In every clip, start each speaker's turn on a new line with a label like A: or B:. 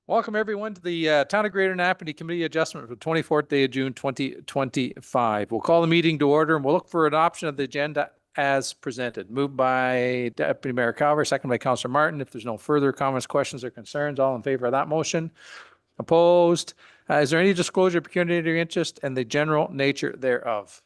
A: Welcome everyone to the Town of Greater Napanee Committee Adjustment for the 24th day of June 2025. We'll call the meeting to order and we'll look for adoption of the agenda as presented. Moved by Deputy Mayor Calver, second by Councillor Martin. If there's no further comments, questions, or concerns, all in favor of that motion? Opposed? Is there any disclosure of pecuniary interest and the general nature thereof?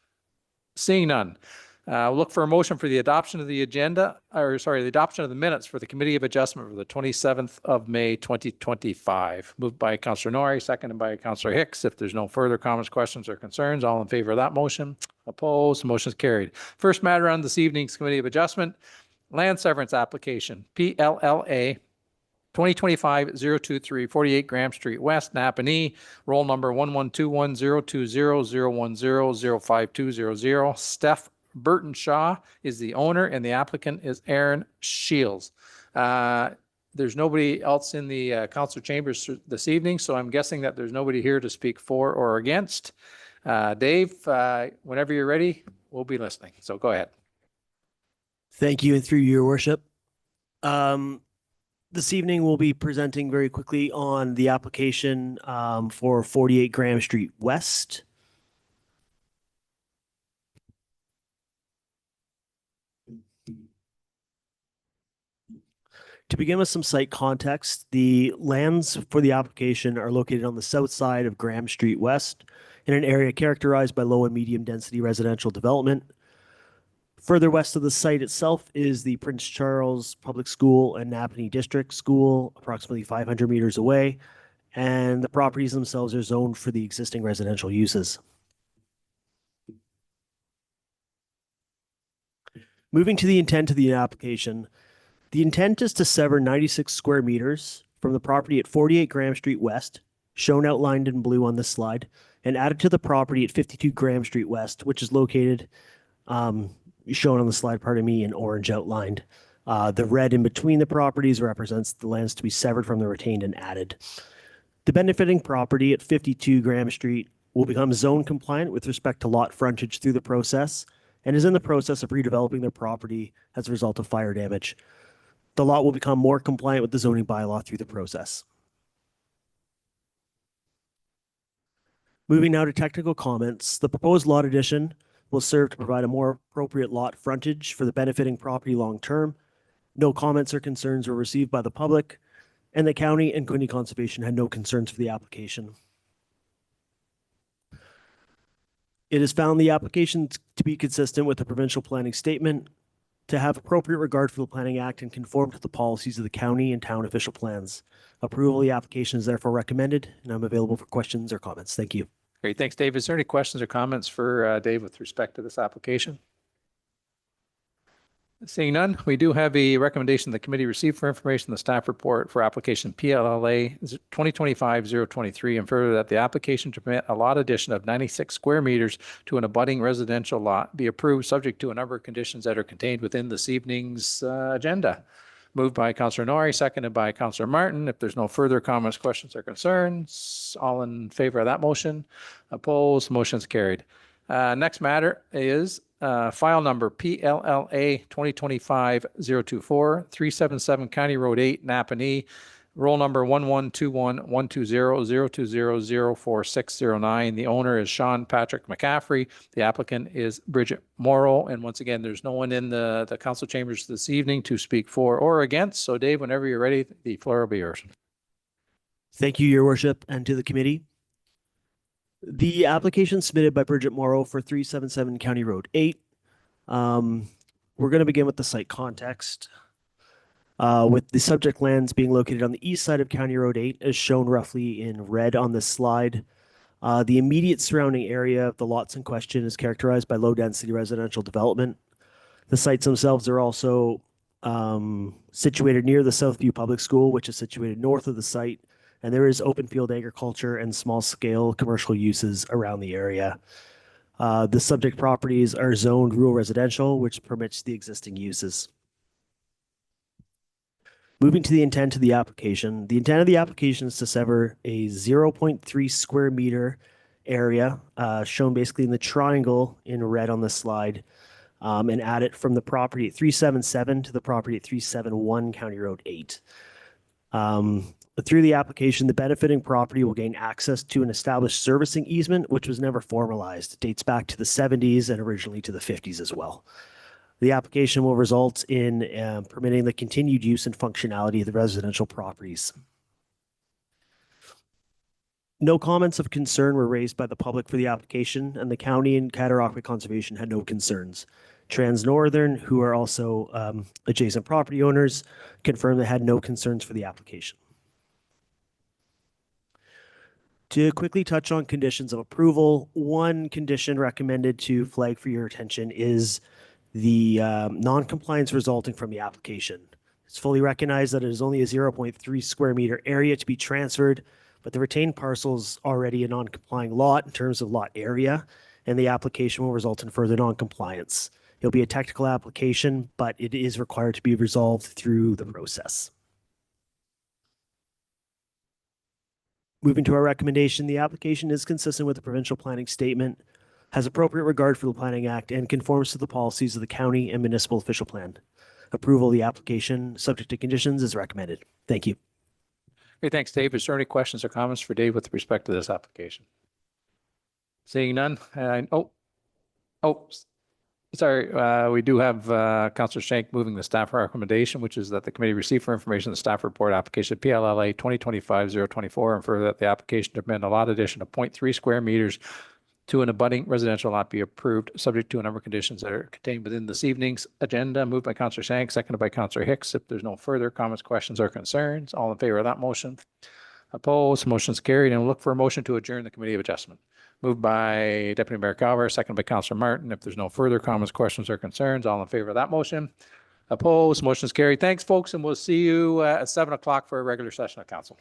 A: Seeing none. We'll look for a motion for the adoption of the agenda, the adoption of the minutes for the Committee of Adjustment for the 27th of May, 2025. Moved by Councillor Norrie, seconded by Councillor Hicks. If there's no further comments, questions, or concerns, all in favor of that motion? Opposed? The motion is carried. First matter on this evening's Committee of Adjustment, land severance application, PLLA 2025-023, 48 Graham Street West, Napanee, roll number 1121-020-010-05200. Steph Burtonshaw is the owner and the applicant is Sheil. There's nobody else in the council chambers this evening, so I'm guessing that there's nobody here to speak for or against. Dave, whenever you're ready, we'll be listening. So go ahead.
B: Thank you, and through your worship. This evening we'll be presenting very quickly on the application for 48 Graham Street West. To begin with some site context, the lands for the application are located on the south side of Graham Street West in an area characterized by low and medium density residential development. Further west of the site itself is the Prince Charles Public School and Napanee District School, approximately 500 meters away, and the properties themselves are zoned for the existing residential uses. Moving to the intent of the application, the intent is to sever 96 square meters from the property at 48 Graham Street West, shown outlined in blue on this slide, and add it to the property at 52 Graham Street West, which is located, shown on the slide, pardon me, in orange outlined. The red in between the properties represents the lands to be severed from the retained and added. The benefiting property at 52 Graham Street will become zone compliant with respect to lot frontage through the process and is in the process of redeveloping their property as a result of fire damage. The lot will become more compliant with the zoning bylaw through the process. Moving now to technical comments, the proposed lot addition will serve to provide a more appropriate lot frontage for the benefiting property long term. No comments or concerns were received by the public, and the county and Quinte Conservation had no concerns for the application. It has found the application to be consistent with the provincial planning statement, to have appropriate regard for the Planning Act and conform to the policies of the county and town official plans. Approval of the application is therefore recommended, and I'm available for questions or comments. Thank you.
A: Great. Thanks, Dave. Is there any questions or comments for Dave with respect to this application? Seeing none, we do have a recommendation the committee received for information, the staff report for application PLLA 2025-023, and further that the application to permit a lot addition of 96 square meters to an abutting residential lot be approved subject to a number of conditions that are contained within this evening's agenda. Moved by Councillor Norrie, seconded by Councillor Martin. If there's no further comments, questions, or concerns, all in favor of that motion? Opposed? Motion is carried. Next matter is file number PLLA 2025-024, 377 County Road 8, Napanee, roll number 1121-120-020-04609. The owner is Sean Patrick McCaffrey. The applicant is Bridgette Moreau. And once again, there's no one in the council chambers this evening to speak for or against. So Dave, whenever you're ready, the floor will be yours.
B: Thank you, Your Worship, and to the committee. The application submitted by Bridgette Moreau for 377 County Road 8. We're going to begin with the site context. With the subject lands being located on the east side of County Road 8, as shown roughly in red on this slide. The immediate surrounding area of the lots in question is characterized by low-density residential development. The sites themselves are also situated near the Southview Public School, which is situated north of the site, and there is open field agriculture and small-scale commercial uses around the area. The subject properties are zoned rural residential, which permits the existing uses. Moving to the intent of the application. The intent of the application is to sever a 0.3 square meter area, shown basically in the triangle in red on the slide, and add it from the property at 377 to the property at 371 County Road 8. Through the application, the benefiting property will gain access to an established servicing easement, which was never formalized. It dates back to the 70s and originally to the 50s as well. The application will result in permitting the continued use and functionality of the residential properties. No comments of concern were raised by the public for the application, and the county and Cataraqui Conservation had no concerns. Transnorthern, who are also adjacent property owners, confirmed they had no concerns for the application. To quickly touch on conditions of approval, one condition recommended to flag for your attention is the non-compliance resulting from the application. It's fully recognized that it is only a 0.3 square meter area to be transferred, but the retained parcel is already a non-complying lot in terms of lot area, and the application will result in further non-compliance. It'll be a technical application, but it is required to be resolved through the process. Moving to our recommendation, the application is consistent with the provincial planning statement, has appropriate regard for the Planning Act, and conforms to the policies of the county and municipal official plan. Approval of the application, subject to conditions, is recommended. Thank you.
A: Okay, thanks, Dave. Is there any questions or comments for Dave with respect to this application? Seeing none. Sorry, we do have Councillor Shank moving the staff recommendation, which is that the committee receive for information the staff report application PLLA 2025-024, and further that the application to amend a lot addition of 0.3 square meters to an abutting residential lot be approved, subject to a number of conditions that are contained within this evening's agenda. Moved by Councillor Shank, seconded by Councillor Hicks. If there's no further comments, questions, or concerns, all in favor of that motion? Opposed? Motion is carried. And we'll look for a motion to adjourn the Committee of Adjustment. Moved by Deputy Mayor Calver, seconded by Councillor Martin. If there's no further comments, questions, or concerns, all in favor of that motion? Opposed? Motion is carried. Thanks, folks, and we'll see you at 7 o'clock for a regular session of council.